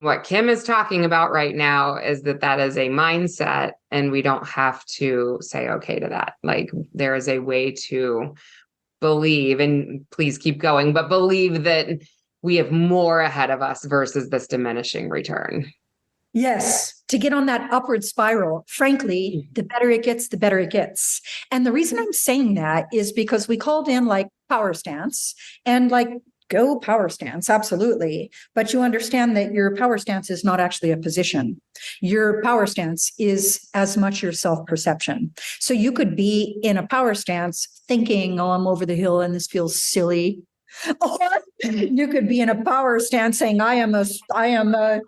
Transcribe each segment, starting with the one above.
What Kim is talking about right now is that is a mindset, and we don't have to say okay to that. Like, there is a way to believe, and please keep going, but believe that we have more ahead of us versus this diminishing return. Yes, to get on that upward spiral, frankly, the better it gets, the better it gets. And the reason I'm saying that is because we called in like power stance and like go power stance, absolutely. But you understand that your power stance is not actually a position. Your power stance is as much your self perception. So you could be in a power stance thinking, oh, I'm over the hill and this feels silly. Or you could be in a power stance saying, I am a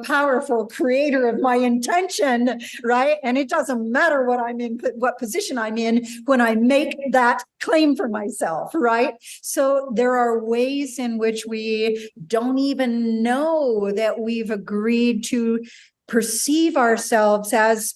powerful creator of my intention, right? And it doesn't matter what I'm in, what position I'm in when I make that claim for myself, right? So there are ways in which we don't even know that we've agreed to perceive ourselves as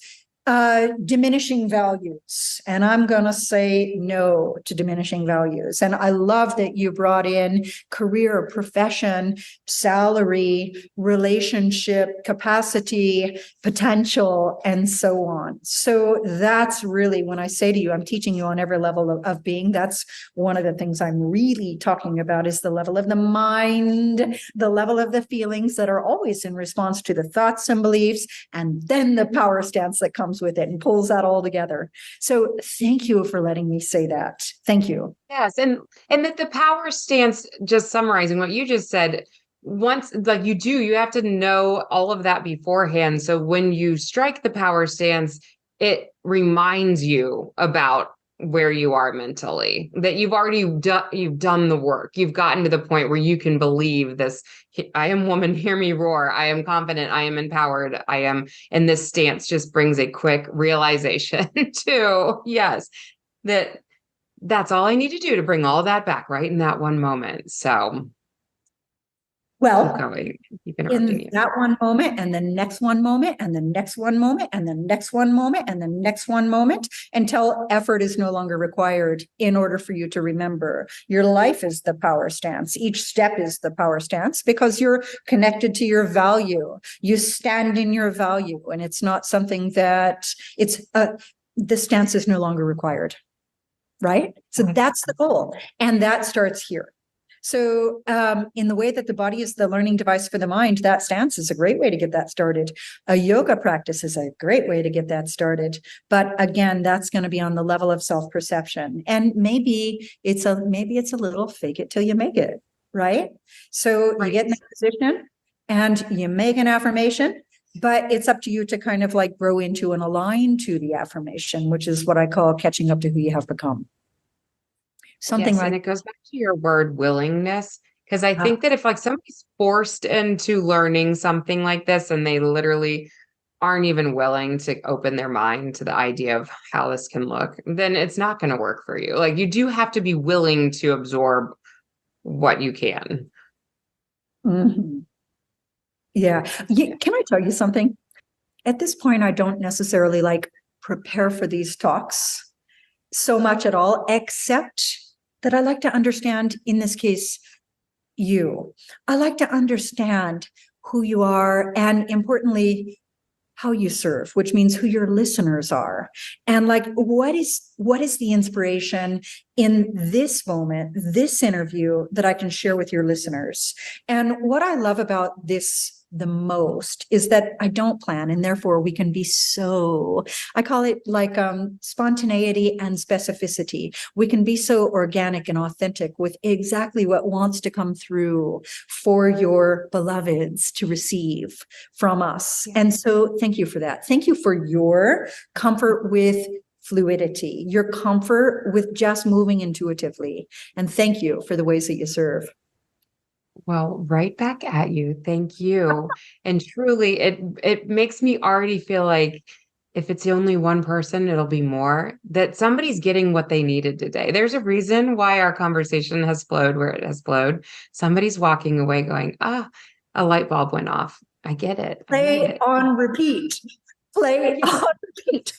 diminishing values. And I'm going to say no to diminishing values. And I love that you brought in career, profession, salary, relationship, capacity, potential, and so on. So that's really, when I say to you, I'm teaching you on every level of being, that's one of the things I'm really talking about is the level of the mind, the level of the feelings that are always in response to the thoughts and beliefs, and then the power stance that comes with it and pulls that all together. So thank you for letting me say that. Thank you. Yes. And that the power stance, just summarizing what you just said, once like you have to know all of that beforehand. So when you strike the power stance, it reminds you about where you are mentally, that you've done the work. You've gotten to the point where you can believe this. I am woman, hear me roar. I am confident. I am empowered. I am. And this stance just brings a quick realization to, yes, that's all I need to do to bring all that back right in that one moment. So well, keep going. Keep in you. that one moment and the next one moment and the next one moment and the next one moment and the next one moment until effort is no longer required in order for you to remember. Your life is the power stance. Each step is the power stance because you're connected to your value. You stand in your value, and it's not something that the stance is no longer required. Right? So that's the goal. And that starts here. So in the way that the body is the learning device for the mind, that stance is a great way to get that started. A yoga practice is a great way to get that started. But again, that's going to be on the level of self-perception. And maybe it's a little fake it till you make it, right? So you get in that position and you make an affirmation, but it's up to you to kind of like grow into and align to the affirmation, which is what I call catching up to who you have become. Something and it goes back to your word willingness, because I think that if like somebody's forced into learning something like this and they literally aren't even willing to open their mind to the idea of how this can look, then it's not going to work for you. Like, you do have to be willing to absorb what you can. Mm-hmm. Yeah. Can I tell you something? At this point, I don't necessarily like prepare for these talks so much at all, except that I like to understand, in this case, you. I like to understand who you are, and importantly, how you serve, which means who your listeners are. And like, what is the inspiration in this moment, this interview, that I can share with your listeners? And what I love about this the most is that I don't plan, and therefore we can be I call it like spontaneity and specificity. We can be so organic and authentic with exactly what wants to come through for your beloveds to receive from us. And so thank you for that. Thank you for your comfort with fluidity, your comfort with just moving intuitively. And thank you for the ways that you serve. Well, right back at you. Thank you. And truly, it makes me already feel like if it's only one person, it'll be more, that somebody's getting what they needed today. There's a reason why our conversation has flowed where it has flowed. Somebody's walking away going, a light bulb went off. I get it. Play on repeat. Play on repeat.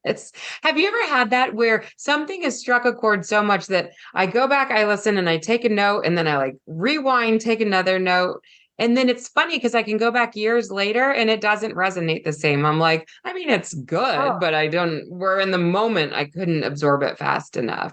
Yes. Have you ever had that where something has struck a chord so much that I go back, I listen, and I take a note, and then I like rewind, take another note, And then it's funny because I can go back years later and it doesn't resonate the same. I'm like, I mean, it's good, Oh. but we're in the moment. I couldn't absorb it fast enough.